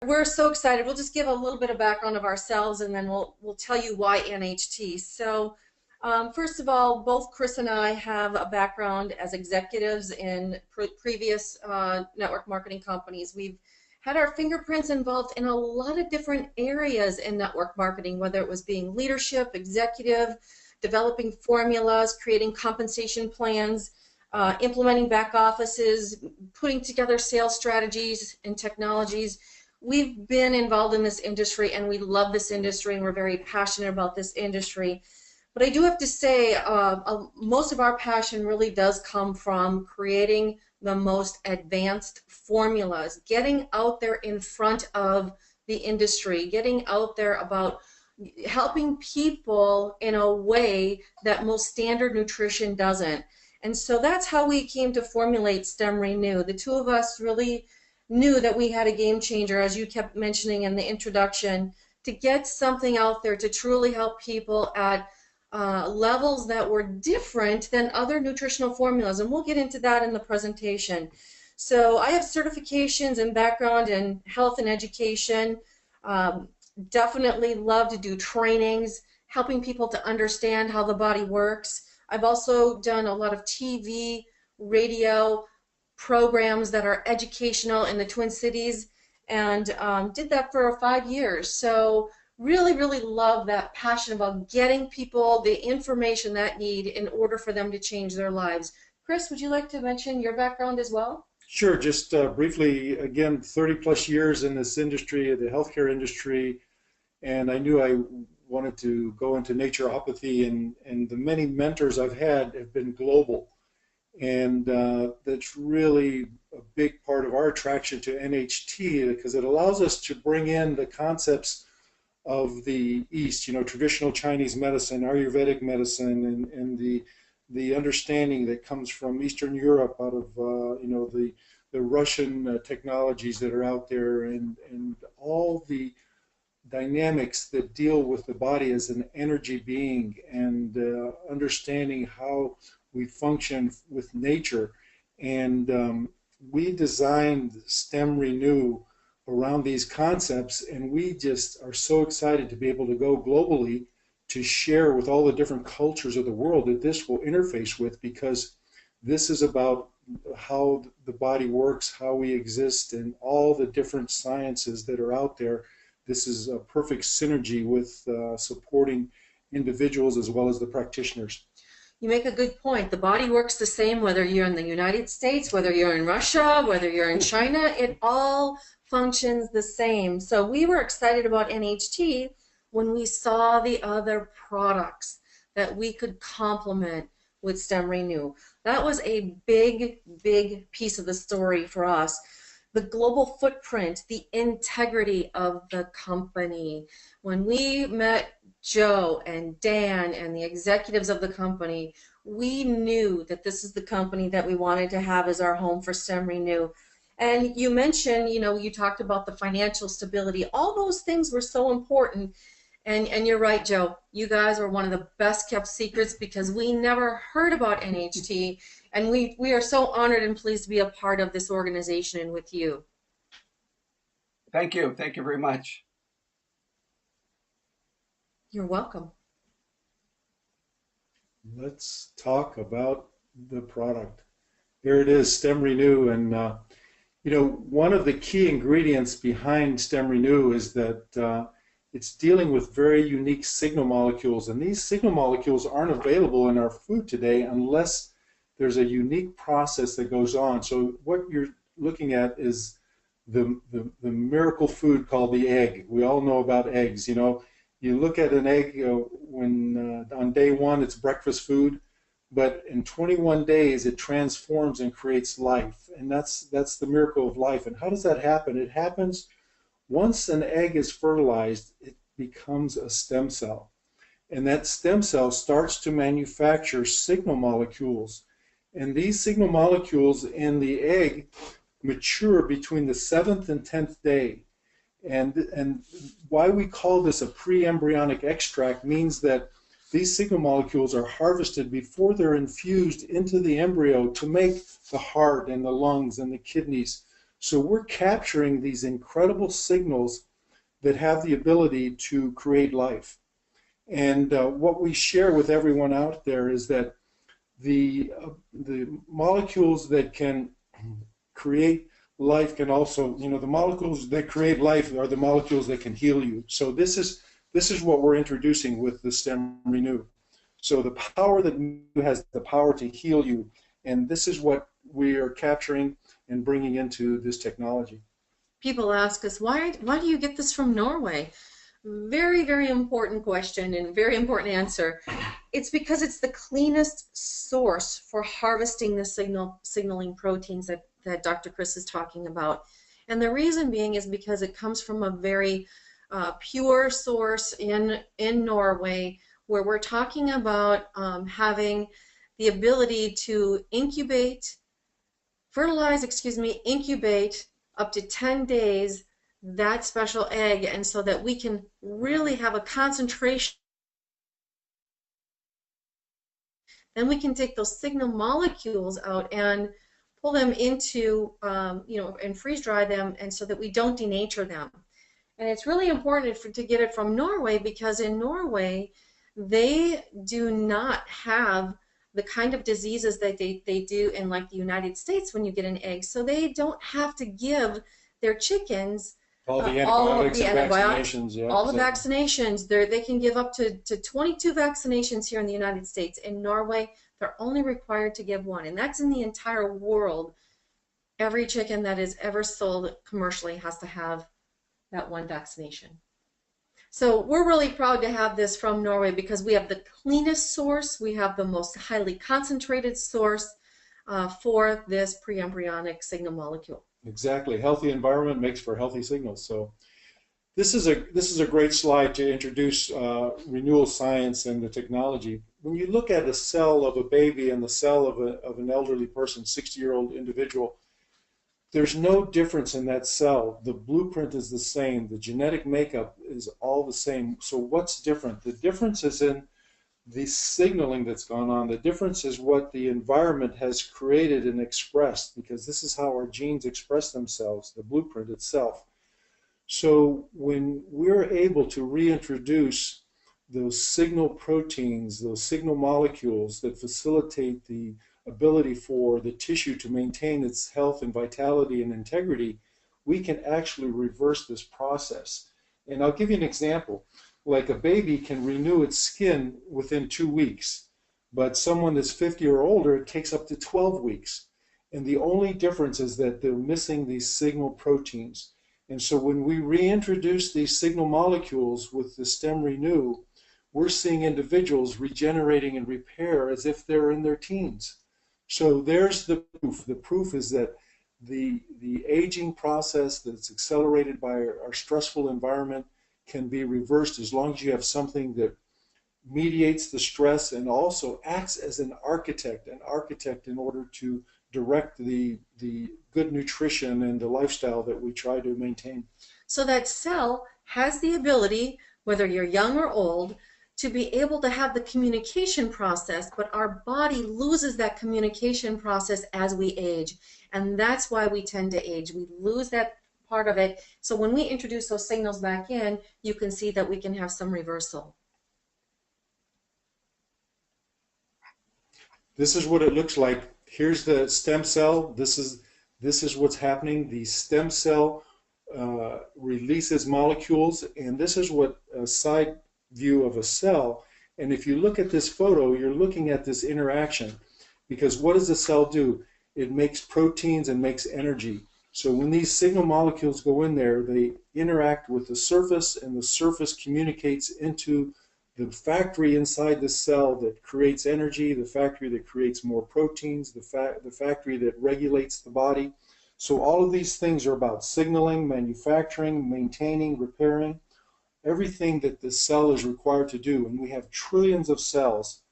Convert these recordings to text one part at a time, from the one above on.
we're so excited. We'll just give a little bit of background of ourselves, and then we'll tell you why NHT. So, first of all, both Chris and I have a background as executives in previous network marketing companies. We've had our fingerprints involved in a lot of different areas in network marketing, whether it was being leadership, executive, developing formulas, creating compensation plans, implementing back offices, putting together sales strategies and technologies. We've been involved in this industry, and we love this industry, and we're very passionate about this industry. But I do have to say, most of our passion really does come from creating the most advanced formulas, getting out there in front of the industry, getting out there about helping people in a way that most standard nutrition doesn't. And so that's how we came to formulate StemRenu. The two of us really knew that we had a game changer, as you kept mentioning in the introduction, to get something out there to truly help people at levels that were different than other nutritional formulas, and we'll get into that in the presentation. So I have certifications and background in health and education. Definitely love to do trainings, helping people to understand how the body works. I've also done a lot of TV, radio programs that are educational in the Twin Cities, and did that for 5 years. So really love that passion about getting people the information that need in order for them to change their lives. Chris, would you like to mention your background as well? Sure, just briefly, again, 30+ years in this industry, the healthcare industry, and I knew I wanted to go into naturopathy, and the many mentors I've had have been global. And that's really a big part of our attraction to NHT, because it allows us to bring in the concepts of the East, traditional Chinese medicine, Ayurvedic medicine, and the understanding that comes from Eastern Europe out of the Russian technologies that are out there, and all the dynamics that deal with the body as an energy being, and understanding how we function with nature. And we designed StemRenu around these concepts, and we just are so excited to be able to go globally to share with all the different cultures of the world that this will interface with, because this is about how the body works, how we exist, and all the different sciences that are out there. This is a perfect synergy with supporting individuals as well as the practitioners. You make a good point. The body works the same whether you're in the United States, whether you're in Russia, whether you're in China. It all functions the same. So we were excited about NHT when we saw the other products that we could complement with StemRenu. That was a big piece of the story for us. The global footprint, the integrity of the company. When we met Joe and Dan and the executives of the company, we knew that this is the company that we wanted to have as our home for StemRenu. And you mentioned, you talked about the financial stability. All those things were so important. And you're right, Joe. You guys are one of the best kept secrets, because we never heard about NHT, and we are so honored and pleased to be a part of this organization and with you. Thank you. Thank you very much. You're welcome. Let's talk about the product. Here it is, StemRenu, and one of the key ingredients behind StemRenu is that it's dealing with very unique signal molecules, and these signal molecules aren't available in our food today unless there's a unique process that goes on. So what you're looking at is the miracle food called the egg. We all know about eggs. You look at an egg when on day one it's breakfast food, but in 21 days it transforms and creates life, and that's the miracle of life. And how does that happen? It happens once an egg is fertilized, it becomes a stem cell. And that stem cell starts to manufacture signal molecules. And these signal molecules in the egg mature between the 7th and 10th day. And why we call this a pre-embryonic extract means that these signal molecules are harvested before they're infused into the embryo to make the heart and the lungs and the kidneys. So we're capturing these incredible signals that have the ability to create life. And what we share with everyone out there is that the molecules that can create life can also, you know, the molecules that create life are the molecules that can heal you. So this is what we're introducing with the StemRenu. So the power that has the power to heal you, and this is what we are capturing and bringing into this technology. People ask us, why do you get this from Norway? Very, very important question and very important answer. It's because it's the cleanest source for harvesting the signaling proteins that Dr. Chris is talking about. And the reason being is because it comes from a very pure source in Norway, where we're talking about having the ability to incubate up to 10 days that special egg, and so that we can really have a concentration. Then we can take those signal molecules out and pull them into, and freeze dry them, and so that we don't denature them. And it's really important to get it from Norway, because in Norway, they do not have the kind of diseases that they do in, like, the United States when you get an egg. So they don't have to give their chickens all the antibiotics and vaccinations. Yeah, all the vaccinations. They can give up to 22 vaccinations here in the United States. In Norway, they're only required to give one, and that's in the entire world. Every chicken that is ever sold commercially has to have that one vaccination. So we're really proud to have this from Norway, because we have the cleanest source, we have the most highly concentrated source for this pre-embryonic signal molecule. Exactly. Healthy environment makes for healthy signals. So this is a great slide to introduce renewal science and the technology. When you look at a cell of a baby and the cell of an elderly person, 60-year-old individual, there's no difference in that cell. The blueprint is the same. The genetic makeup is all the same. So what's different? The difference is in the signaling that's gone on. The difference is what the environment has created and expressed, because this is how our genes express themselves, the blueprint itself. So when we're able to reintroduce those signal proteins, those signal molecules that facilitate the ability for the tissue to maintain its health and vitality and integrity, we can actually reverse this process. And I'll give you an example. Like, a baby can renew its skin within 2 weeks, but someone that's 50 or older, it takes up to 12 weeks. And the only difference is that they're missing these signal proteins. And so when we reintroduce these signal molecules with the StemRenu, we're seeing individuals regenerating and repair as if they're in their teens. So there's the proof. The proof is that the aging process that's accelerated by our stressful environment can be reversed as long as you have something that mediates the stress and also acts as an architect in order to direct the good nutrition and the lifestyle that we try to maintain. So that cell has the ability, whether you're young or old, to be able to have the communication process, but our body loses that communication process as we age. And that's why we tend to age. We lose that part of it. So when we introduce those signals back in, you can see that we can have some reversal. This is what it looks like. Here's the stem cell. This is what's happening. The stem cell releases molecules, and this is what a side view of a cell. And if you look at this photo, you're looking at this interaction, because what does the cell do? It makes proteins and makes energy. So when these signal molecules go in there, they interact with the surface, and the surface communicates into the factory inside the cell that creates energy, the factory that creates more proteins, the factory that regulates the body. So all of these things are about signaling, manufacturing, maintaining, repairing, everything that the cell is required to do. And we have trillions of cells,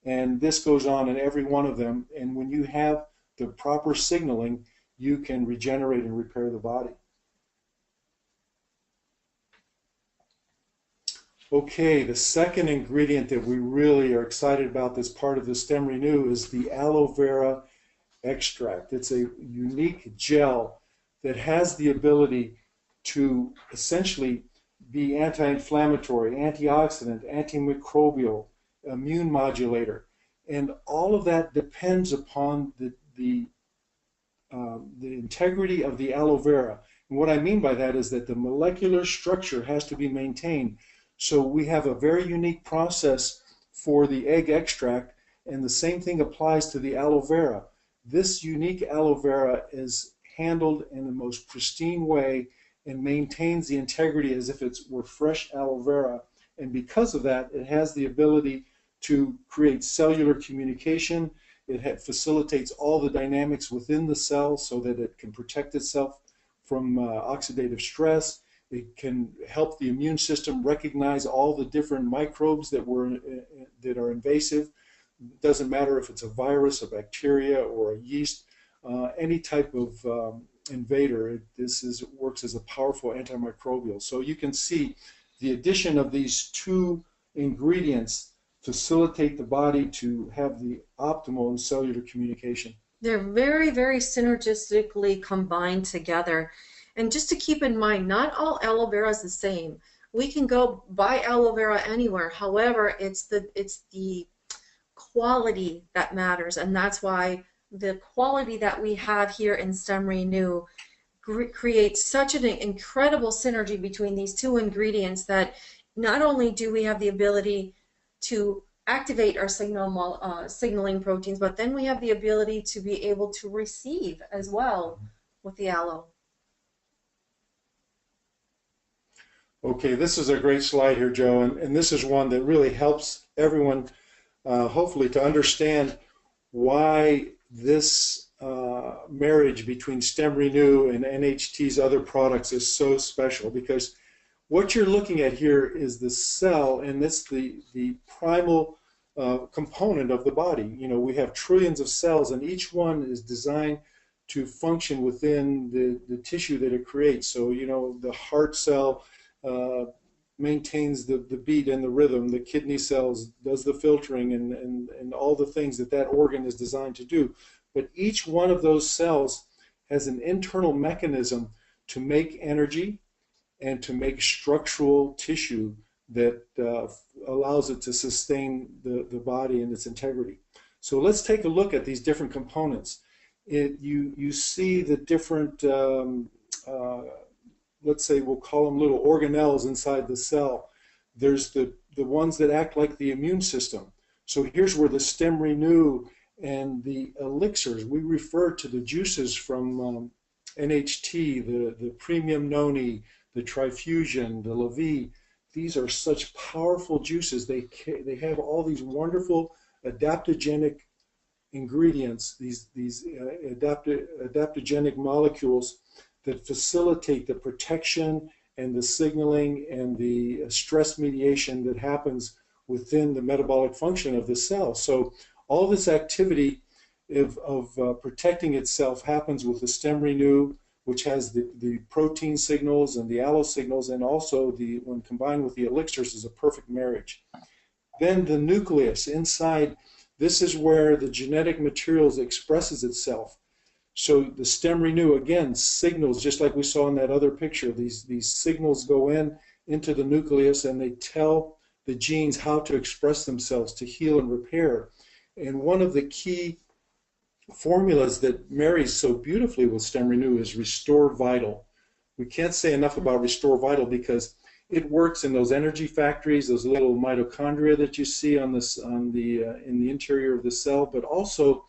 and this goes on in every one of them. And when you have the proper signaling, you can regenerate and repair the body. Okay, the second ingredient that we really are excited about, this part of the StemRenu, is the aloe vera extract. It's a unique gel that has the ability to essentially be anti-inflammatory, antioxidant, antimicrobial, immune modulator. And all of that depends upon the integrity of the aloe vera. And what I mean by that is that the molecular structure has to be maintained. So we have a very unique process for the egg extract, and the same thing applies to the aloe vera. This unique aloe vera is handled in the most pristine way and maintains the integrity as if it were fresh aloe vera. And because of that, it has the ability to create cellular communication. It facilitates all the dynamics within the cell so that it can protect itself from oxidative stress. It can help the immune system recognize all the different microbes that are invasive. It doesn't matter if it's a virus, a bacteria, or a yeast, any type of invader. Works as a powerful antimicrobial. So you can see the addition of these two ingredients facilitate the body to have the optimal cellular communication. They're very, very synergistically combined together. And just to keep in mind, not all aloe vera is the same. We can go buy aloe vera anywhere. However, it's the quality that matters, and that's why the quality that we have here in StemRenu creates such an incredible synergy between these two ingredients that not only do we have the ability to activate our signaling proteins, but then we have the ability to be able to receive as well with the aloe. Okay, this is a great slide here, Joe, and this is one that really helps everyone hopefully to understand why this marriage between StemRenu and NHT's other products is so special. Because what you're looking at here is the cell, and it's the primal component of the body. You know, we have trillions of cells, and each one is designed to function within the tissue that it creates. So, you know, the heart cell maintains the beat and the rhythm. The kidney cells does the filtering and all the things that organ is designed to do. But each one of those cells has an internal mechanism to make energy and to make structural tissue that allows it to sustain the body and its integrity. So let's take a look at these different components. You see the different, let's say we'll call them little organelles inside the cell. There's the ones that act like the immune system. So here's where the StemRenu and the elixirs, we refer to the juices from NHT, the premium noni, the trifusion, the Levi. These are such powerful juices. They have all these wonderful adaptogenic ingredients, these adaptogenic molecules that facilitate the protection and the signaling and the stress mediation that happens within the metabolic function of the cell. So all this activity of protecting itself happens with the StemRenu, which has the protein signals and the aloe signals, and also when combined with the elixirs is a perfect marriage. Then the nucleus inside, this is where the genetic materials expresses itself. So the StemRenu, again, signals, just like we saw in that other picture, these signals go into the nucleus, and they tell the genes how to express themselves to heal and repair. And one of the key formulas that marries so beautifully with StemRenu is Restore Vital. We can't say enough about Restore Vital because it works in those energy factories, those little mitochondria that you see in the interior of the cell, but also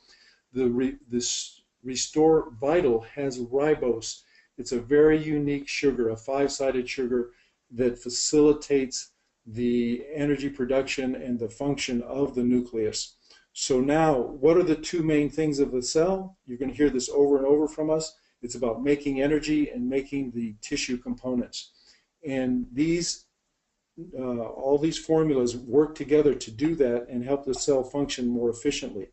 this Restore Vital has ribose. It's a very unique sugar, a 5-sided sugar that facilitates the energy production and the function of the nucleus. So now, what are the two main things of the cell? You're going to hear this over and over from us. It's about making energy and making the tissue components. And all these formulas work together to do that and help the cell function more efficiently.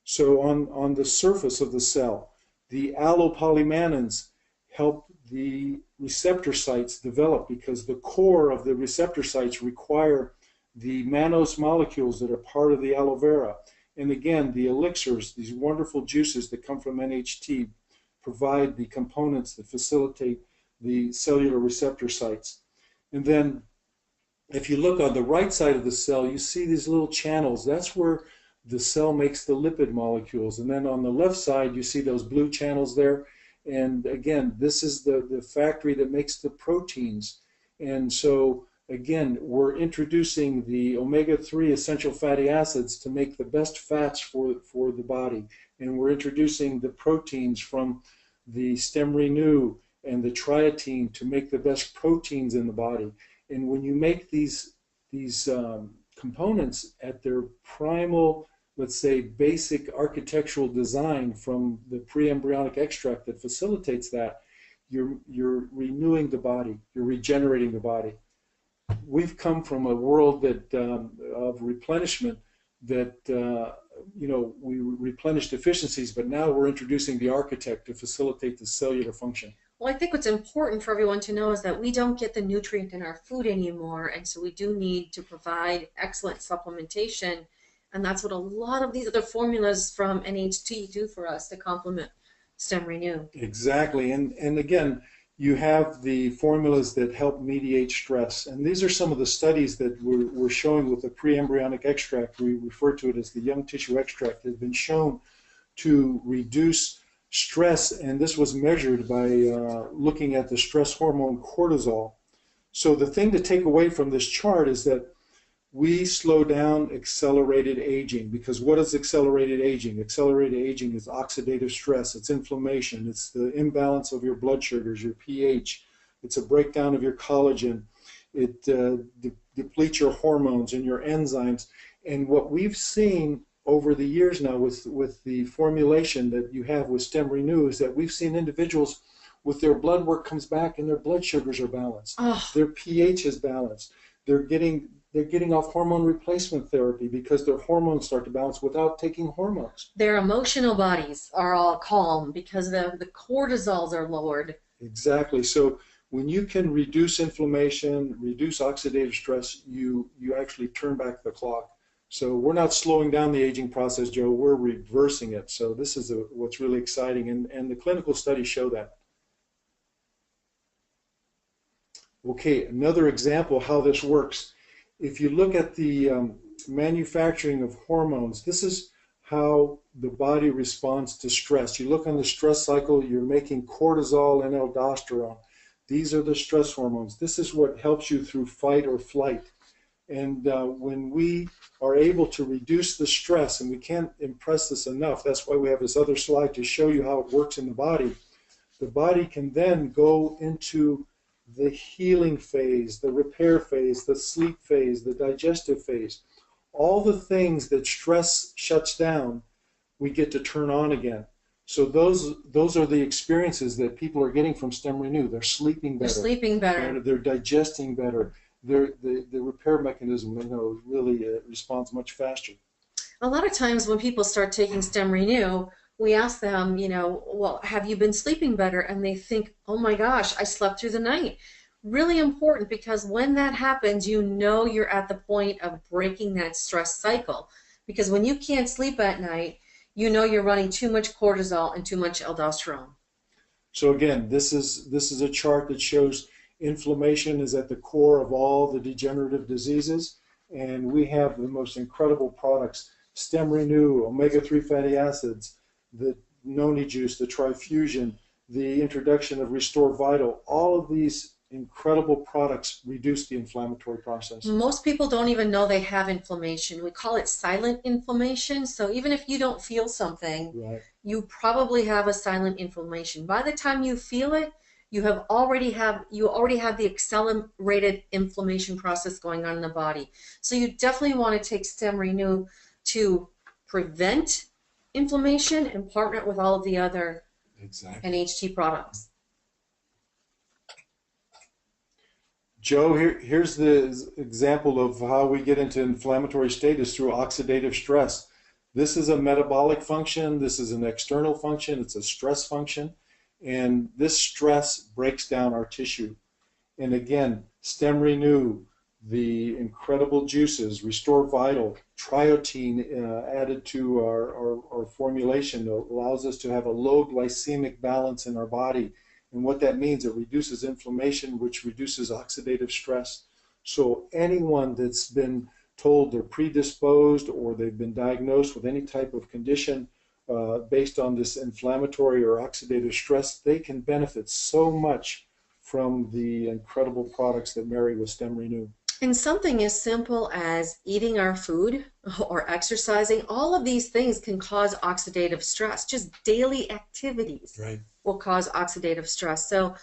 So on the surface of the cell, the allopolymannins help the receptor sites develop, because the core of the receptor sites require the mannose molecules that are part of the aloe vera. And again, the elixirs, these wonderful juices that come from NHT, provide the components that facilitate the cellular receptor sites. And then if you look on the right side of the cell, you see these little channels. That's where the cell makes the lipid molecules. And then on the left side, you see those blue channels there. And again, this is the factory that makes the proteins. And so again, we're introducing the omega-3 essential fatty acids to make the best fats for the body. And we're introducing the proteins from the StemRenu and the triatine to make the best proteins in the body. And when you make these components at their primal, let's say, basic architectural design from the pre-embryonic extract that facilitates that, you're renewing the body, you're regenerating the body. We've come from a world that of replenishment that we replenish deficiencies, but now we're introducing the architect to facilitate the cellular function. Well, I think what's important for everyone to know is that we don't get the nutrient in our food anymore, and so we do need to provide excellent supplementation, and that's what a lot of these other formulas from NHT do for us to complement StemRenu. Exactly, and again, you have the formulas that help mediate stress, and these are some of the studies that we're showing with the pre-embryonic extract. We refer to it as the young tissue extract. Has been shown to reduce stress, and this was measured by looking at the stress hormone cortisol. So the thing to take away from this chart is that we slow down accelerated aging, because what is accelerated aging? Accelerated aging is oxidative stress, it's inflammation, it's the imbalance of your blood sugars, your pH, it's a breakdown of your collagen, it depletes your hormones and your enzymes. And what we've seen over the years now with the formulation that you have with StemRenu is that we've seen individuals with their blood work comes back and their blood sugars are balanced. Oh. Their pH is balanced. They're getting off hormone replacement therapy because their hormones start to balance without taking hormones. Their emotional bodies are all calm because the cortisols are lowered. Exactly. So when you can reduce inflammation, reduce oxidative stress, you actually turn back the clock. So we're not slowing down the aging process, Joe, we're reversing it. So this is what's really exciting, and the clinical studies show that. Okay, another example of how this works. If you look at the manufacturing of hormones, this is how the body responds to stress. You look on the stress cycle, you're making cortisol and aldosterone. These are the stress hormones. This is what helps you through fight or flight. And when we are able to reduce the stress, and we can't impress this enough, that's why we have this other slide to show you how it works in the body can then go into the healing phase, the repair phase, the sleep phase, the digestive phase. All the things that stress shuts down, we get to turn on again. So those are the experiences that people are getting from StemRenu. They're sleeping better. They're sleeping better. They're digesting better. The repair mechanism, really responds much faster. A lot of times when people start taking StemRenu, we ask them, well, have you been sleeping better? And they think, oh my gosh, I slept through the night. Really important, because when that happens, you're at the point of breaking that stress cycle. Because when you can't sleep at night, you're running too much cortisol and too much aldosterone. So again, this is a chart that shows inflammation is at the core of all the degenerative diseases, and we have the most incredible products: StemRenu, omega-3 fatty acids, the noni juice, the trifusion, the introduction of Restore Vital. All of these incredible products reduce the inflammatory process. Most people don't even know they have inflammation. We call it silent inflammation. So even if you don't feel something, Right. You probably have a silent inflammation. By the time you feel it, you already have the accelerated inflammation process going on in the body. So you definitely want to take StemRenu to prevent inflammation and partner it with all of the other NHT products. Joe, here's the example of how we get into inflammatory status through oxidative stress. This is a metabolic function. This is an external function. It's a stress function. And this stress breaks down our tissue. And again, StemRenu, the incredible juices, Restore Vital, Triotein added to our formulation allows us to have a low glycemic balance in our body. And what that means, it reduces inflammation, which reduces oxidative stress. So anyone that's been told they're predisposed or they've been diagnosed with any type of condition based on this inflammatory or oxidative stress, they can benefit so much from the incredible products that marry with StemRenu. And something as simple as eating our food or exercising, all of these things can cause oxidative stress. Just daily activities will cause oxidative stress. So,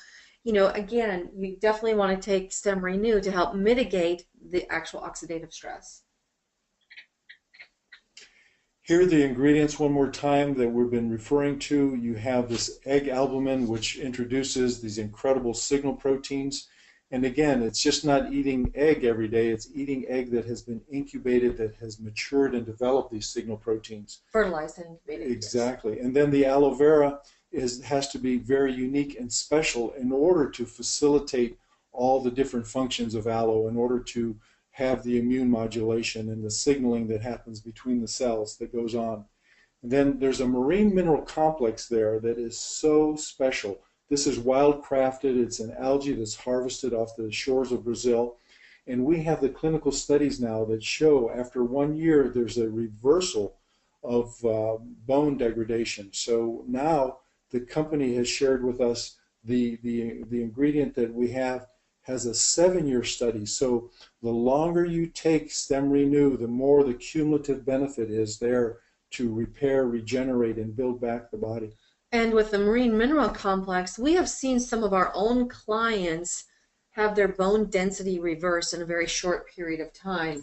you know, again, you definitely want to take StemRenu to help mitigate the actual oxidative stress. Here are the ingredients one more time that we've been referring to. You have this egg albumin, which introduces these incredible signal proteins. And again, it's just not eating egg every day. It's eating egg that has been incubated, that has matured and developed these signal proteins. Fertilized and incubated. Exactly. Yes. And then the aloe vera has to be very unique and special in order to facilitate all the different functions of aloe, in order to have the immune modulation and the signaling that happens between the cells that goes on. And then there's a marine mineral complex there that is so special. This is wild crafted. It's an algae that's harvested off the shores of Brazil. And we have the clinical studies now that show after 1 year there's a reversal of bone degradation. So now the company has shared with us the ingredient that we have has a 7-year study. So the longer you take StemRenu, the more the cumulative benefit is there to repair, regenerate, and build back the body. And with the marine mineral complex, we have seen some of our own clients have their bone density reversed in a very short period of time.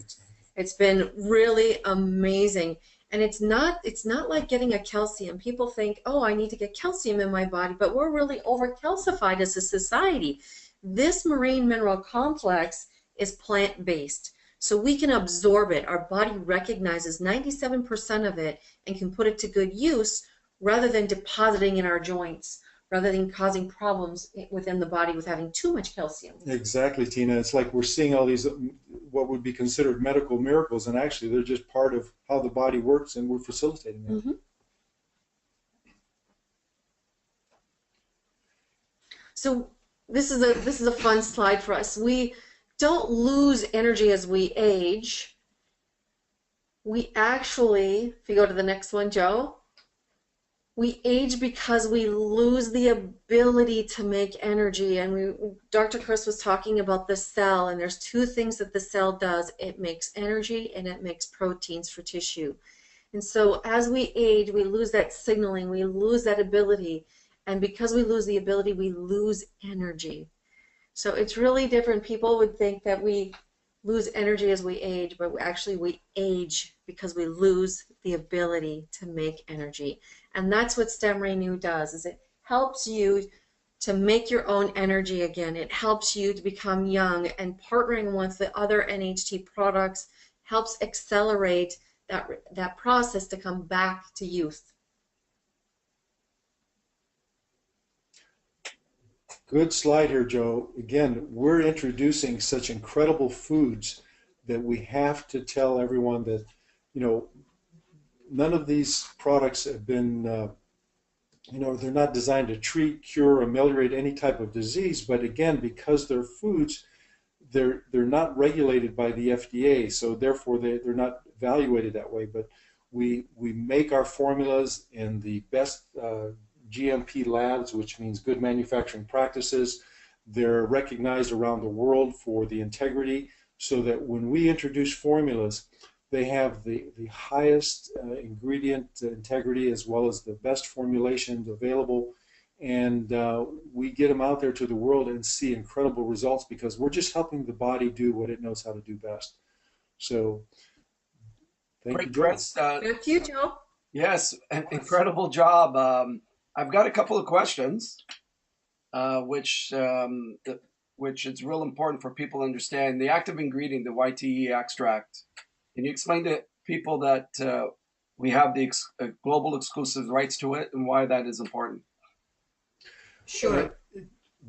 It's been really amazing. And it's not like getting a calcium. People think, oh, I need to get calcium in my body, but we're really over-calcified as a society. This marine mineral complex is plant-based, so we can absorb it. Our body recognizes 97% of it and can put it to good use rather than depositing in our joints, rather than causing problems within the body with having too much calcium. Exactly, Tina. It's like we're seeing all these what would be considered medical miracles, and actually they're just part of how the body works, and we're facilitating that. Mm-hmm. So this is a fun slide for us. We don't lose energy as we age. We actually, if you go to the next one, Joe, we age because we lose the ability to make energy. And Dr. Chris was talking about the cell, and there's two things that the cell does. It makes energy and it makes proteins for tissue. And so as we age, we lose that signaling, we lose that ability. And because we lose the ability, we lose energy. So it's really different. People would think that we lose energy as we age, but actually we age because we lose the ability to make energy. And that's what StemRenu does, is it helps you to make your own energy again. It helps you to become young, and partnering with the other NHT products helps accelerate that process to come back to youth. Good slide here, Joe. Again, we're introducing such incredible foods that we have to tell everyone that, you know, none of these products have been, you know, they're not designed to treat, cure, ameliorate any type of disease. But again, because they're foods, they're not regulated by the FDA, so therefore they're not evaluated that way. But we make our formulas in the best GMP labs, which means good manufacturing practices. They're recognized around the world for the integrity, so that when we introduce formulas, they have the highest ingredient integrity as well as the best formulations available. And we get them out there to the world and see incredible results because we're just helping the body do what it knows how to do best. So thank you, Joe. Chris. Thank you, Joe. Yes, an incredible job. I've got a couple of questions, which it's real important for people to understand. The active ingredient, the YTE extract, can you explain to people that we have the global exclusive rights to it and why that is important? Sure.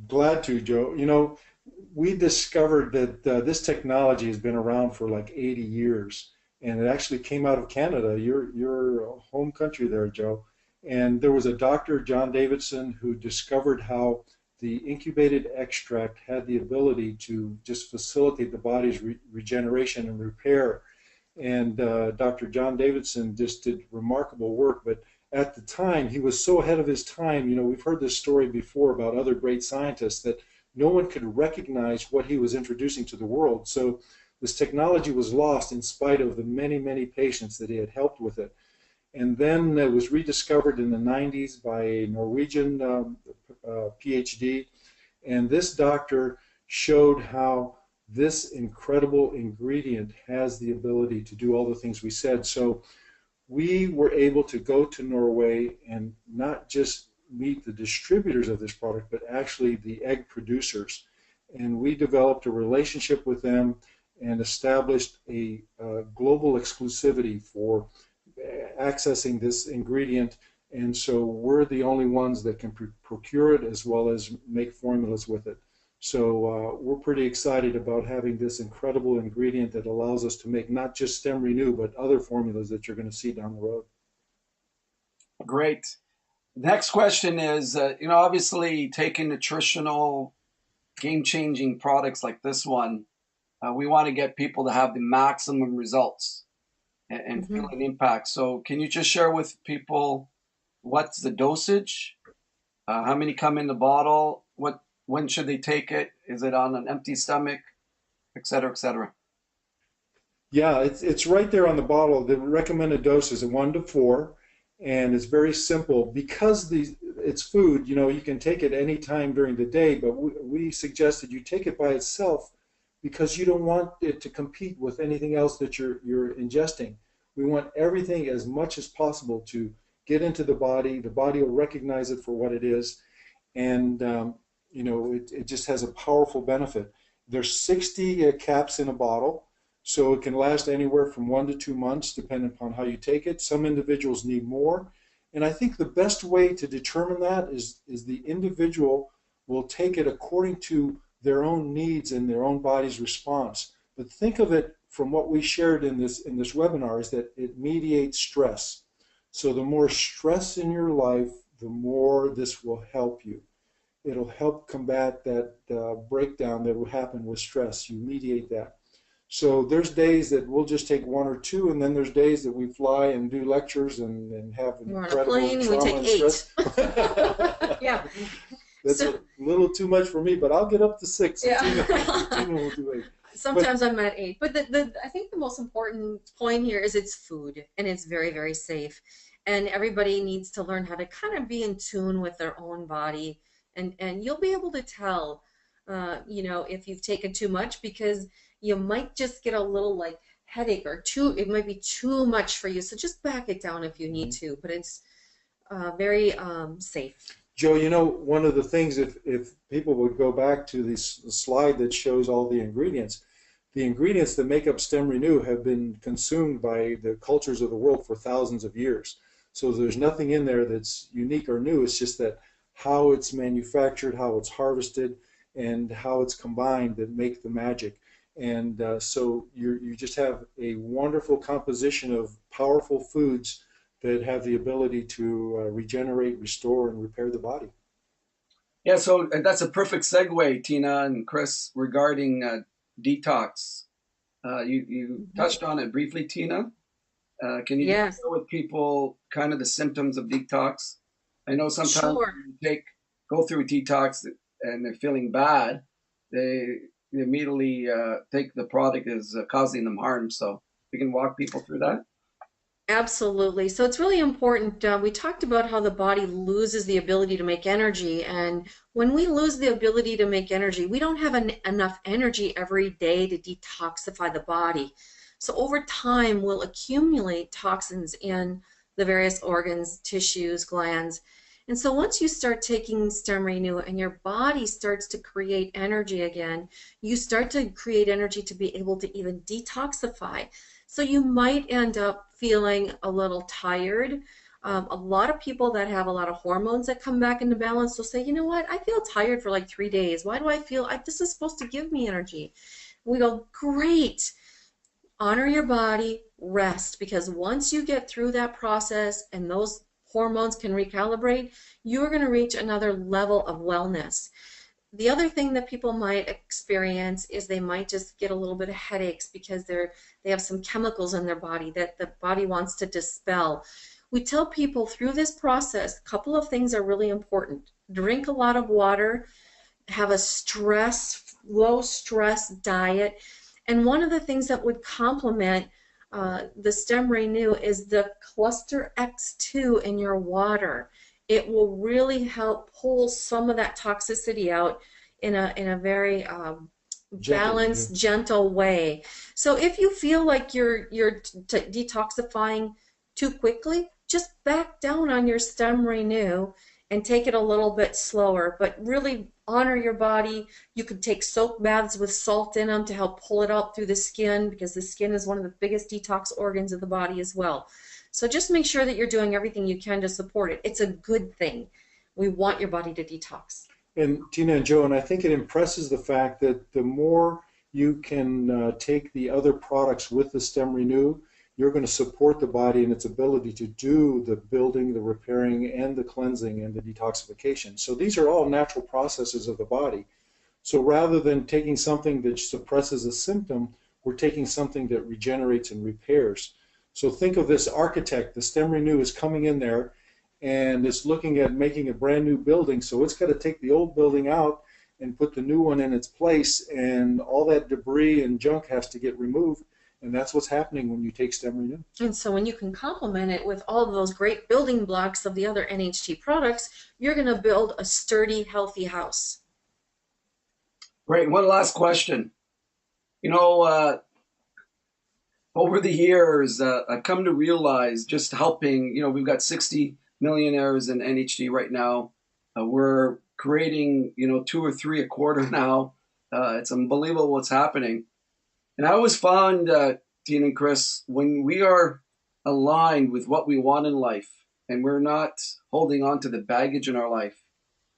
Glad to, Joe. You know, we discovered that this technology has been around for like 80 years, and it actually came out of Canada, your home country there, Joe. And there was a doctor, John Davidson, who discovered how the incubated extract had the ability to just facilitate the body's regeneration and repair. And Dr. John Davidson just did remarkable work. But at the time, he was so ahead of his time. You know, we've heard this story before about other great scientists that no one could recognize what he was introducing to the world. So this technology was lost in spite of the many, many patients that he had helped with it. And then it was rediscovered in the 90s by a Norwegian PhD. And this doctor showed how this incredible ingredient has the ability to do all the things we said. So we were able to go to Norway and not just meet the distributors of this product, but actually the egg producers. And we developed a relationship with them and established a global exclusivity for accessing this ingredient. And so we're the only ones that can procure it as well as make formulas with it. So we're pretty excited about having this incredible ingredient that allows us to make not just StemRenu, but other formulas that you're going to see down the road. Great. Next question is, obviously taking nutritional, game-changing products like this one, we want to get people to have the maximum results and feel an impact. So can you just share with people what's the dosage? How many come in the bottle? When should they take it? Is it on an empty stomach, et cetera, et cetera? Yeah, it's right there on the bottle. The recommended dose is a 1 to 4, and it's very simple. Because it's food, you can take it any time during the day, but we suggested you take it by itself because you don't want it to compete with anything else that you're ingesting. We want everything as much as possible to get into the body. The body will recognize it for what it is, and it just has a powerful benefit. There's 60 caps in a bottle, so it can last anywhere from 1 to 2 months, depending upon how you take it. Some individuals need more, and I think the best way to determine that is the individual will take it according to their own needs and their own body's response. But think of it from what we shared in this webinar is that it mediates stress. So the more stress in your life, the more this will help you. It'll help combat that breakdown that will happen with stress. You mediate that. So there's days that we'll just take 1 or 2, and then there's days that we fly and do lectures and have incredible trauma we take and 8. stress. Yeah. That's a little too much for me, but I'll get up to 6. Yeah. Tina will do 8. Sometimes I'm at 8. But I think the most important point here is it's food, and it's very, very safe. And everybody needs to learn how to kind of be in tune with their own body. And you'll be able to tell, if you've taken too much, because you might just get a little headache or it might be too much for you. So just back it down if you need to, but it's very safe. Joe, one of the things, if people would go back to the slide that shows all the ingredients that make up StemRenu have been consumed by the cultures of the world for thousands of years. So there's nothing in there that's unique or new. It's just that how it's manufactured, how it's harvested, and how it's combined that make the magic. And so you just have a wonderful composition of powerful foods that have the ability to regenerate, restore, and repair the body. Yeah, so that's a perfect segue, Tina and Chris, regarding detox. You touched on it briefly, Tina. Can you share with people kind of the symptoms of detox? I know sometimes you go through a detox and they're feeling bad, they immediately think the product is causing them harm. So we can walk people through that. Absolutely. So it's really important. We talked about how the body loses the ability to make energy. And when we lose the ability to make energy, we don't have enough energy every day to detoxify the body. So over time, we'll accumulate toxins in the various organs, tissues, glands. And so once you start taking StemRenu and your body starts to create energy again, you start to create energy to be able to even detoxify. So you might end up feeling a little tired. A lot of people that have a lot of hormones that come back into balance will say, you know what, I feel tired for like 3 days. Why do I feel this is supposed to give me energy? We go, great. Honor your body, rest, because once you get through that process and those hormones can recalibrate, you're going to reach another level of wellness. The other thing that people might experience is they might just get a little bit of headaches because they have some chemicals in their body that the body wants to dispel. We tell people through this process, a couple of things are really important. Drink a lot of water, have a low stress diet, and one of the things that would complement the StemRenu is the cluster X2 in your water. It will really help pull some of that toxicity out in a very balanced, gentle way. So if you feel like you're detoxifying too quickly, just back down on your StemRenu and take it a little bit slower, but really honor your body. You could take soap baths with salt in them to help pull it out through the skin, because the skin is one of the biggest detox organs of the body as well. So just make sure that you're doing everything you can to support it. It's a good thing. We want your body to detox. And Tina and Joe, and I think it impresses the fact that the more you can take the other products with the StemRenu, you're going to support the body in its ability to do the building, the repairing, and the cleansing and the detoxification. So these are all natural processes of the body. So rather than taking something that suppresses a symptom, we're taking something that regenerates and repairs. So think of this architect. The StemRenu is coming in there and it's looking at making a brand new building. So it's got to take the old building out and put the new one in its place, and all that debris and junk has to get removed. And that's what's happening when you take StemRenu. And so when you can complement it with all of those great building blocks of the other NHT products, you're going to build a sturdy, healthy house. Great. One last question. Over the years, I've come to realize, just helping, we've got 60 millionaires in NHT right now. We're creating, 2 or 3 a quarter now. It's unbelievable what's happening. And I always found, Tina and Chris, when we are aligned with what we want in life and we're not holding on to the baggage in our life,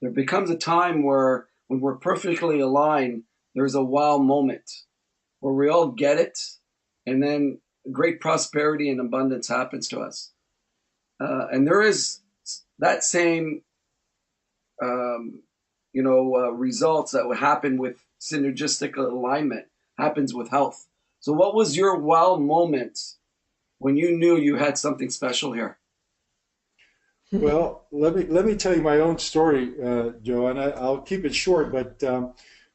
there becomes a time where when we're perfectly aligned, there's a wow moment where we all get it, and then great prosperity and abundance happens to us. And there is that same, results that would happen with synergistic alignment happens with health. So what was your wow moment when you knew you had something special here? Well, let me tell you my own story, Joe, and I'll keep it short, but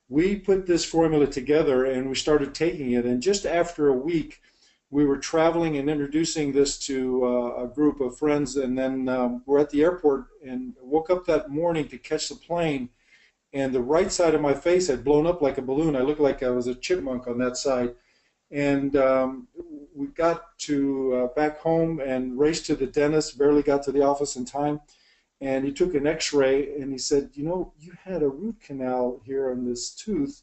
we put this formula together and we started taking it, and just after a week we were traveling and introducing this to a group of friends, and then we're at the airport and woke up that morning to catch the plane, and the right side of my face had blown up like a balloon. I looked like I was a chipmunk on that side. And we got to back home and raced to the dentist, barely got to the office in time. And he took an x-ray and he said, you had a root canal here on this tooth.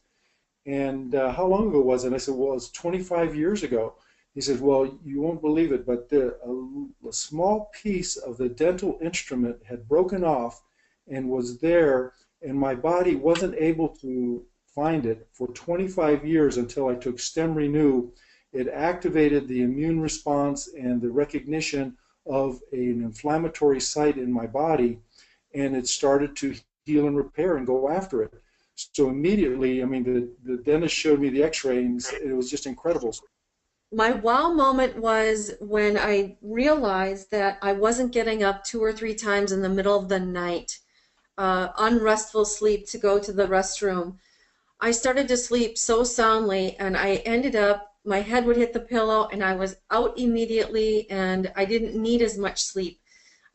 And how long ago was it? And I said, well, it's 25 years ago. He said, well, you won't believe it, but a small piece of the dental instrument had broken off and was there, and my body wasn't able to find it for 25 years until I took StemRenu. It activated the immune response and the recognition of an inflammatory site in my body, and it started to heal and repair and go after it. So immediately, the dentist showed me the x-ray, and it was just incredible. My wow moment was when I realized that I wasn't getting up 2 or 3 times in the middle of the night, unrestful sleep, to go to the restroom. I started to sleep so soundly, and I ended up, my head would hit the pillow and I was out immediately, and I didn't need as much sleep.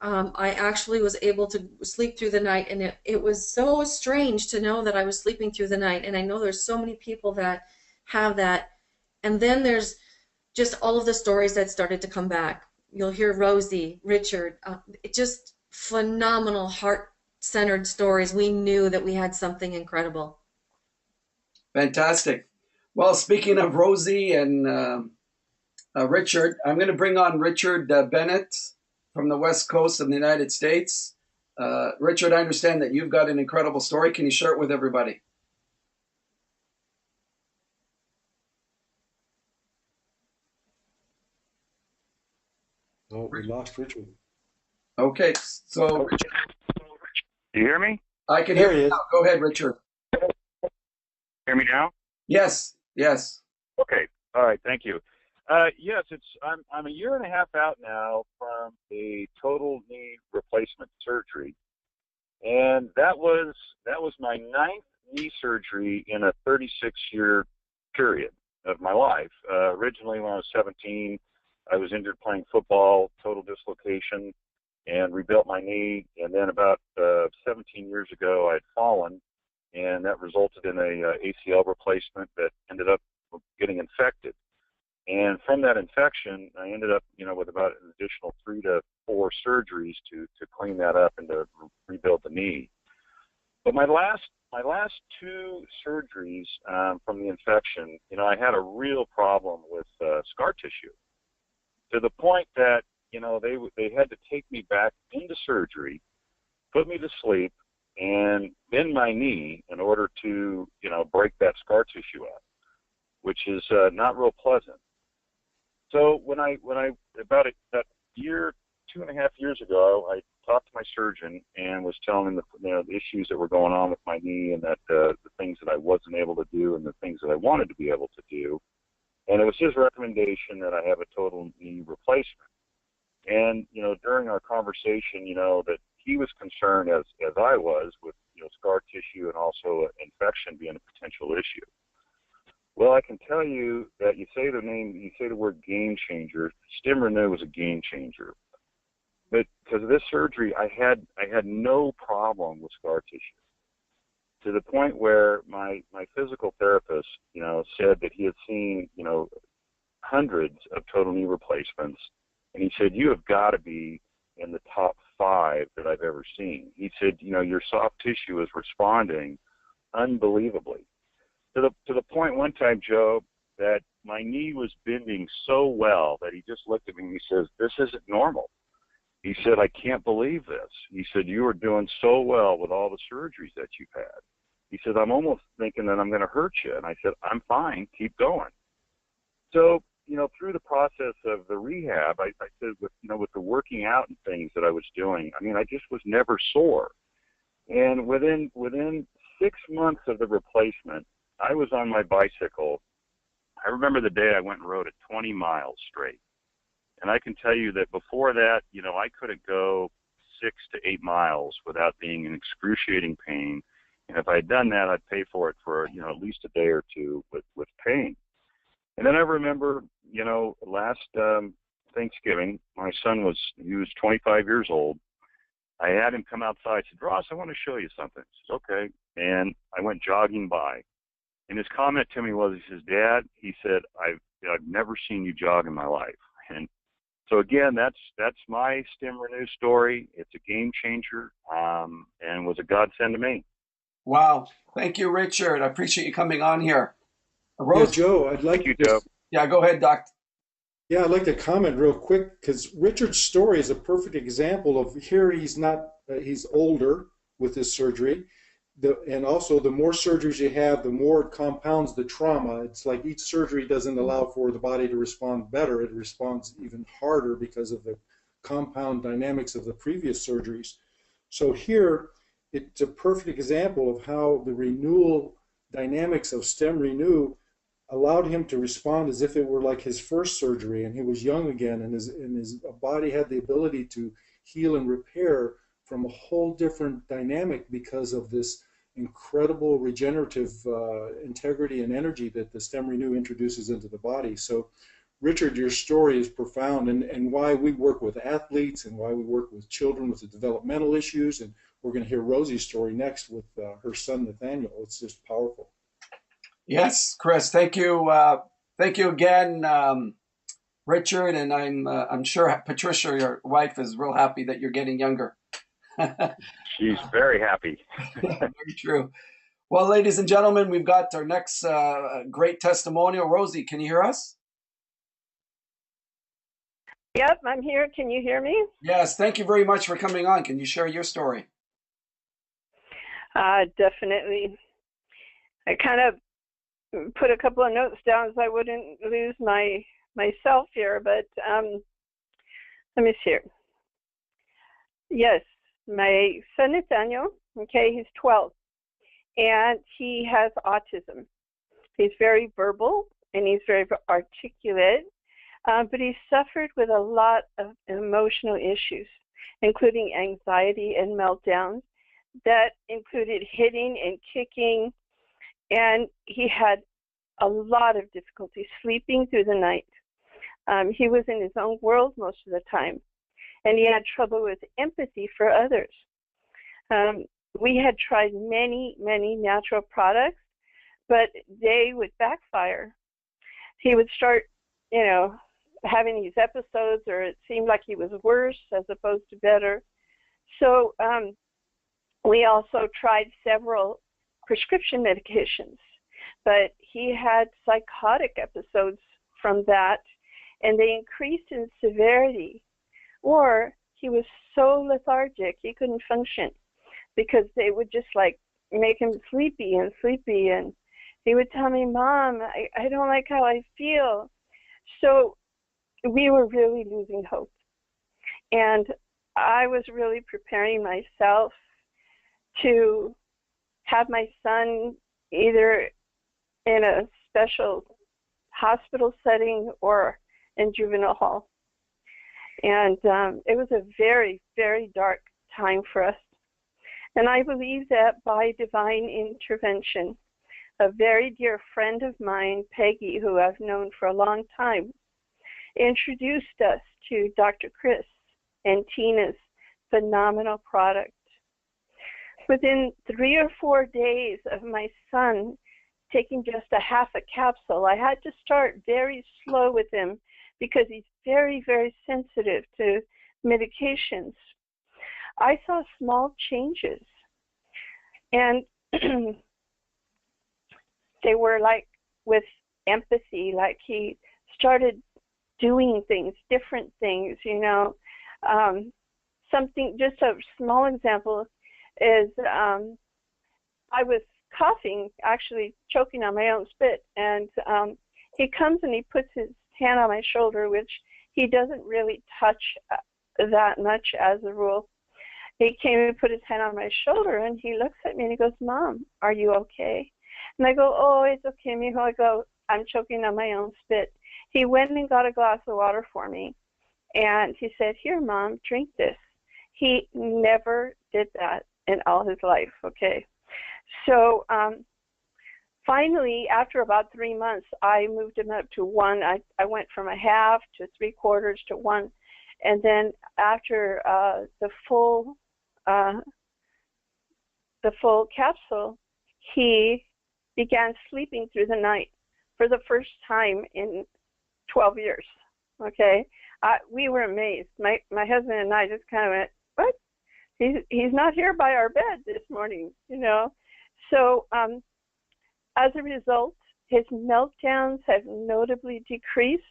I actually was able to sleep through the night, and it was so strange to know that I was sleeping through the night. And I know there's so many people that have that. And then there's just all of the stories that started to come back. You'll hear Rosie, Richard, just phenomenal heart-centered stories. We knew that we had something incredible. Fantastic. Well, speaking of Rosie and Richard, I'm going to bring on Richard Bennett. from the West Coast of the United States. Richard, I understand that you've got an incredible story. Can you share it with everybody? Oh, we lost Richard. Okay, so Richard, Do you hear me? I can There hear he you is. now. Go ahead, Richard. Hear me now? Yes, yes. Okay. All right. Thank you. Yes, I'm a year and a half out now from a total knee replacement surgery, and that was my ninth knee surgery in a 36-year period of my life. Originally, when I was 17, I was injured playing football, total dislocation, and rebuilt my knee. And then about 17 years ago, I had fallen, and that resulted in a ACL replacement that ended up getting infected. And from that infection, I ended up, with about an additional 3 to 4 surgeries to clean that up and to rebuild the knee. But my last 2 surgeries from the infection, I had a real problem with scar tissue, to the point that they had to take me back into surgery, put me to sleep, and bend my knee in order to break that scar tissue up, which is not real pleasant. So when I about that year, 2.5 years ago, I talked to my surgeon and was telling him the issues that were going on with my knee, and that the things that I wasn't able to do and the things that I wanted to be able to do. And it was his recommendation that I have a total knee replacement. And, during our conversation, that he was concerned as I was with, scar tissue and also infection being a potential issue. Well, I can tell you that you say the word game changer. StemRenu was a game changer. But because of this surgery, I had no problem with scar tissue, to the point where my physical therapist, said that he had seen, hundreds of total knee replacements. And he said, you have got to be in the top 5 that I've ever seen. He said, your soft tissue is responding unbelievably. To the point one time, Joe, that my knee was bending so well that he just looked at me and he says, this isn't normal. He said, I can't believe this. He said, you are doing so well with all the surgeries that you've had. He said, I'm almost thinking that I'm going to hurt you. And I said, I'm fine. Keep going. So, through the process of the rehab, I said with the working out and things that I was doing, I just was never sore. And within 6 months of the replacement, I was on my bicycle. I remember the day I went and rode it 20 miles straight. And I can tell you that before that, I couldn't go 6 to 8 miles without being in excruciating pain. And if I had done that, I'd pay for it for, at least a day or two with pain. And then I remember, last Thanksgiving, my son was 25 years old. I had him come outside. I said, Ross, I want to show you something. He says, okay. And I went jogging by. And his comment to me was, he says, Dad, he said, I've never seen you jog in my life. And so again, that's my StemRenu story. It's a game changer, and was a godsend to me. Wow. Thank you, Richard. I appreciate you coming on here. Yeah, Rose, Joe, I'd like Thank to you, Joe. yeah, go ahead, Doc. Yeah, I'd like to comment real quick because Richard's story is a perfect example of here he's older with his surgery. And also the more surgeries you have, the more it compounds the trauma. It's like each surgery doesn't allow for the body to respond better. It responds even harder because of the compound dynamics of the previous surgeries. So here, it's a perfect example of how the renewal dynamics of StemRenu allowed him to respond as if it were like his first surgery and he was young again, and his body had the ability to heal and repair from a whole different dynamic because of this incredible regenerative integrity and energy that the StemRenu introduces into the body. So Richard, your story is profound, and why we work with athletes and why we work with children with the developmental issues, and we're going to hear Rosie's story next with her son Nathaniel. It's just powerful. Yes, Chris, thank you. Thank you again, Richard, and I'm sure Patricia, your wife, is real happy that you're getting younger. She's very happy. Very true. Well, ladies and gentlemen, we've got our next great testimonial. Rosie, can you hear us? Yep, I'm here. Can you hear me? Yes, thank you very much for coming on. Can you share your story? Definitely. I kind of put a couple of notes down so I wouldn't lose myself here, but let me see here. Yes, my son Nathaniel, okay, he's 12, and he has autism. He's very verbal, and he's very articulate, but he suffered with a lot of emotional issues, including anxiety and meltdowns that included hitting and kicking, and he had a lot of difficulty sleeping through the night. He was in his own world most of the time, and he had trouble with empathy for others. We had tried many, many natural products, but they would backfire. He would start, having these episodes, or it seemed like he was worse as opposed to better. So we also tried several prescription medications, but he had psychotic episodes from that, and they increased in severity, or he was so lethargic he couldn't function because they would just like make him sleepy, and he would tell me, Mom, I don't like how I feel. So we were really losing hope, and I was really preparing myself to have my son either in a special hospital setting or in juvenile hall. And it was a very, very dark time for us. And I believe that by divine intervention, a very dear friend of mine, Peggy, who I've known for a long time, introduced us to Dr. Chris and Tina's phenomenal product. Within 3 or 4 days of my son taking just a half a capsule, I had to start very slow with him because he's very, very sensitive to medications. I saw small changes, and they were like with empathy, like he started doing things, different things, something, just a small example is I was coughing, actually choking on my own spit, and he comes and he puts his hand on my shoulder, which he doesn't really touch that much as a rule. He came and put his hand on my shoulder, and he looks at me and he goes, Mom, are you okay? And I go, oh, it's okay, mijo. I go, I'm choking on my own spit. He went and got a glass of water for me, and he said, here, Mom, drink this. He never did that in all his life, okay? So finally, after about 3 months, I moved him up to 1. I went from a half to 3/4 to 1. And then after the full capsule, he began sleeping through the night for the first time in 12 years, okay? We were amazed. My husband and I just kind of went, what? He's not here by our bed this morning, So as a result, his meltdowns have notably decreased,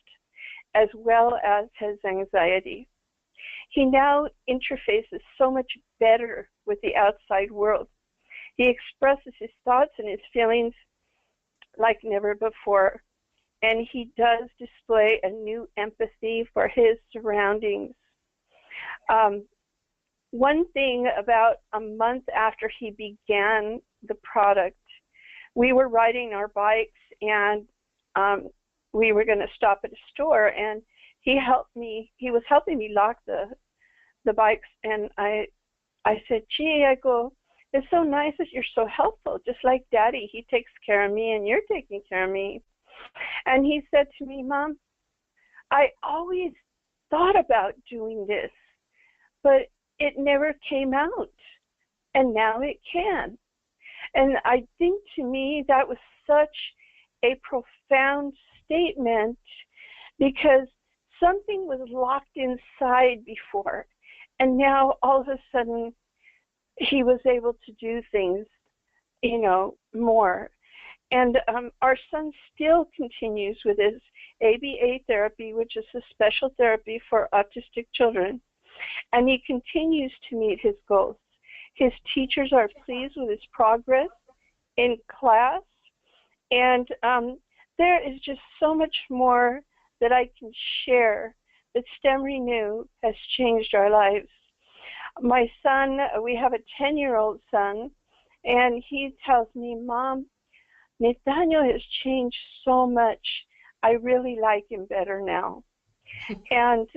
as well as his anxiety. He now interfaces so much better with the outside world. He expresses his thoughts and his feelings like never before, and he does display a new empathy for his surroundings. One thing, about a month after he began the product, we were riding our bikes, and we were going to stop at a store, and he was helping me lock the bikes, and I said, gee, I go, it's so nice that you're so helpful, just like Daddy. He takes care of me, and you're taking care of me. And he said to me, Mom, I always thought about doing this, but it never came out, and now it can. And I think, to me, that was such a profound statement, because something was locked inside before, and now all of a sudden he was able to do things, more. And our son still continues with his ABA therapy, which is a special therapy for autistic children, and he continues to meet his goals. His teachers are pleased with his progress in class, and there is just so much more that I can share that StemRenu has changed our lives. My son, we have a 10-year-old son, and he tells me, Mom, Nathaniel has changed so much. I really like him better now. And,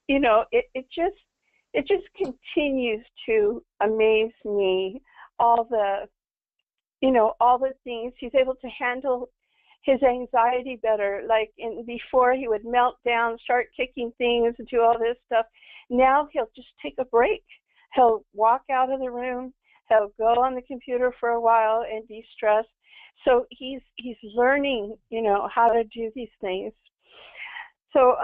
you know, it just continues to amaze me, all the, you know, all the things. He's able to handle his anxiety better. Like before, he would melt down, start kicking things, and do all this stuff. Now he'll just take a break. He'll walk out of the room. He'll go on the computer for a while and de-stress. So he's learning, you know, how to do these things. So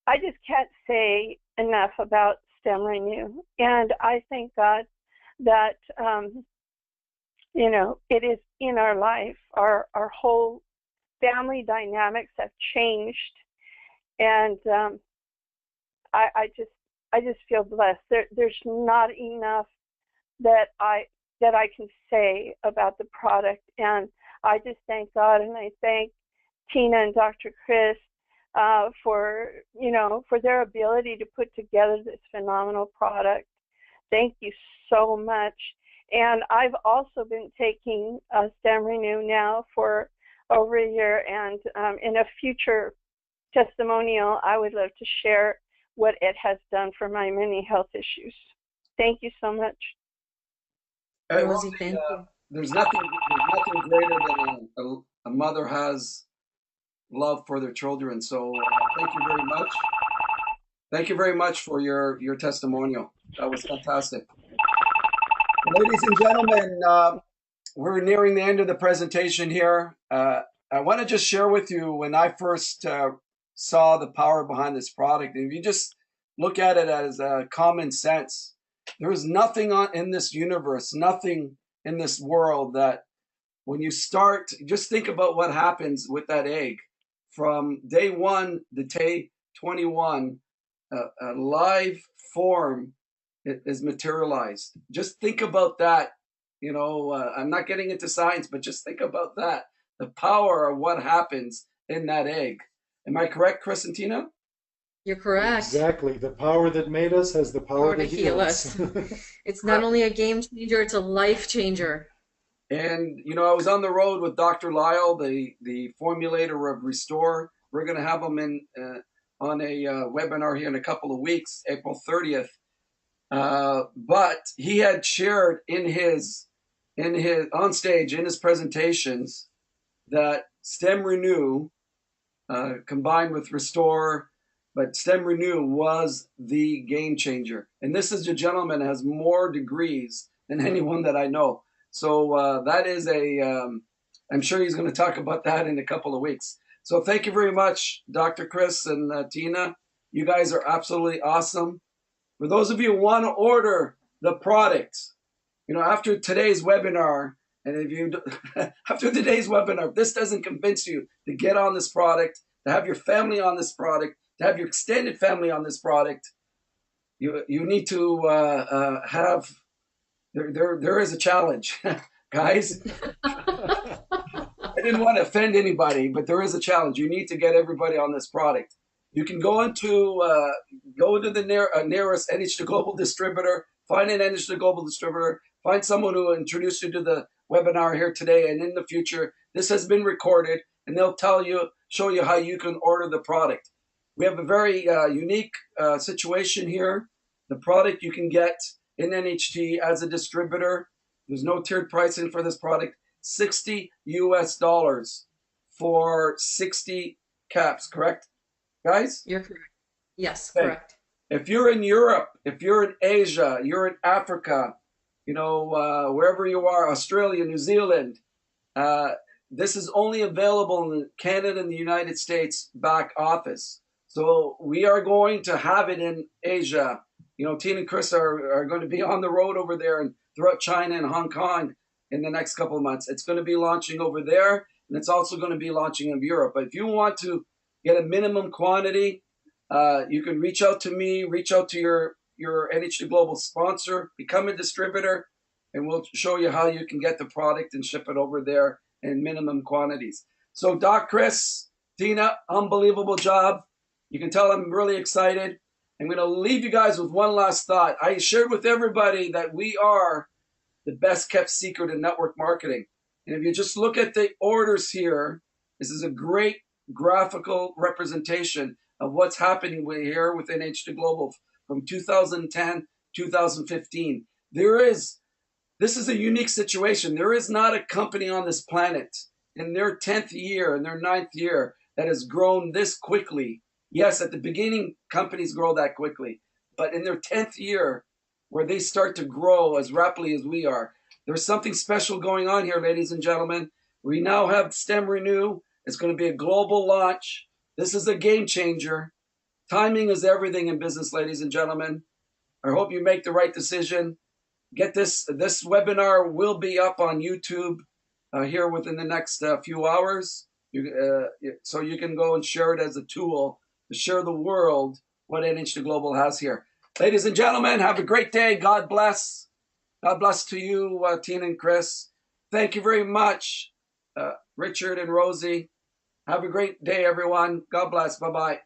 I just can't say enough about StemRenu, and I thank God that you know, it is in our life. Our whole family dynamics have changed, and I just feel blessed. There's not enough that I can say about the product, and I just thank God, and I thank Tina and Dr. Chris for, you know, for their ability to put together this phenomenal product. Thank you so much. And I've also been taking StemRenu now for over a year, and in a future testimonial, I would love to share what it has done for my many health issues. Thank you so much. Rosie, thank you. There's nothing greater than a mother has love for their children. So thank you very much. Thank you very much for your testimonial. That was fantastic. Ladies and gentlemen, we're nearing the end of the presentation here. I want to just share with you when I first saw the power behind this product. And if you just look at it as common sense, there is nothing in this universe, nothing in this world that when you start, just think about what happens with that egg. From day 1 to day 21, a live form is materialized. Just think about that. You know, I'm not getting into science, but just think about that. The power of what happens in that egg. Am I correct, Chris and Tina? You're correct. Exactly. The power that made us has the power to heal us. It's not only a game changer, it's a life changer. And, you know, I was on the road with Dr. Lyle, the formulator of Restore. We're going to have him on a webinar here in a couple of weeks, April 30th. But he had shared in his on stage in his presentations that StemRenu combined with Restore, but StemRenu was the game changer. And this is a gentleman that has more degrees than anyone that I know. So that is I'm sure he's going to talk about that in a couple of weeks. So thank you very much, Dr. Chris and Tina. You guys are absolutely awesome. For those of you who want to order the product, you know, after today's webinar, and if you after today's webinar, if this doesn't convince you to get on this product, to have your family on this product, to have your extended family on this product, you need to have. There is a challenge, guys. I didn't want to offend anybody, but there is a challenge. You need to get everybody on this product. You can go into the nearest NHT Global distributor, find an NHT Global distributor, find someone who will introduce you to the webinar here today and in the future. This has been recorded, and they'll show you how you can order the product. We have a very unique situation here. The product you can get in NHT as a distributor. There's no tiered pricing for this product. $60 US for 60 caps, correct, guys? You're correct. Yes, Okay. correct. If you're in Europe, if you're in Asia, you're in Africa, you know, wherever you are, Australia, New Zealand, this is only available in Canada and the United States back office. So we are going to have it in Asia. You know, Tina and Chris are going to be on the road over there and throughout China and Hong Kong in the next couple of months. It's going to be launching over there, and it's also going to be launching in Europe. But if you want to get a minimum quantity, you can reach out to me, reach out to your NHT Global sponsor, become a distributor, and we'll show you how you can get the product and ship it over there in minimum quantities. So Doc Chris, Tina, unbelievable job. You can tell I'm really excited. I'm going to leave you guys with one last thought. I shared with everybody that we are the best kept secret in network marketing. And if you just look at the orders here, this is a great graphical representation of what's happening here with NHT Global from 2010, 2015. This is a unique situation. There is not a company on this planet in their 10th year, in their 9th year, that has grown this quickly. Yes, at the beginning, companies grow that quickly. But in their 10th year, where they start to grow as rapidly as we are, there's something special going on here, ladies and gentlemen. We now have StemRenu. It's going to be a global launch. This is a game changer. Timing is everything in business, ladies and gentlemen. I hope you make the right decision. Get this webinar will be up on YouTube here within the next few hours. So you can go and share it as a tool to share the world what NHT Global has here. Ladies and gentlemen, have a great day. God bless. God bless to you, Tina and Chris. Thank you very much, Richard and Rosie. Have a great day, everyone. God bless. Bye-bye.